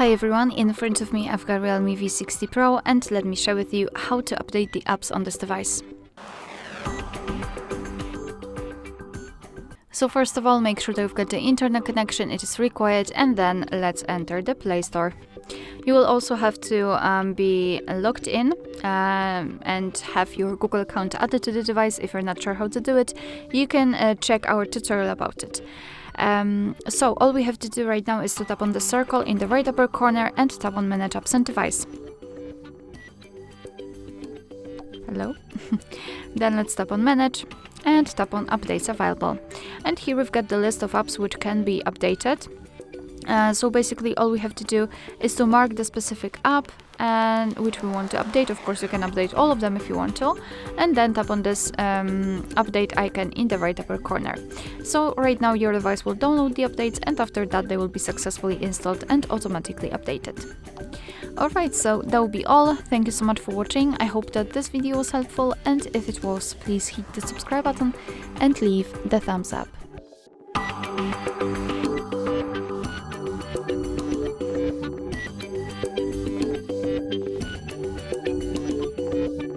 Hi everyone, in front of me I've got REALME V60 Pro and let me share with you how to update the apps on this device. So first of all, make sure that you've got the internet connection, it is required, and then let's enter the Play Store. You will also have to be logged in and have your Google account added to the device. If you're not sure how to do it, you can check our tutorial about it. So all we have to do right now is to tap on the circle in the right upper corner and tap on Manage Apps and Device. Hello. Then let's tap on Manage and tap on Updates Available. And here we've got the list of apps which can be updated. So basically all we have to do is to mark the specific app and which we want to update. Of course you can update all of them if you want to, and then tap on this update icon in the right upper corner. So right now your device will download the updates, and after that they will be successfully installed and automatically updated. Alright, so that will be all. Thank you so much for watching. I hope that this video was helpful, and if it was, please hit the subscribe button and leave the thumbs up.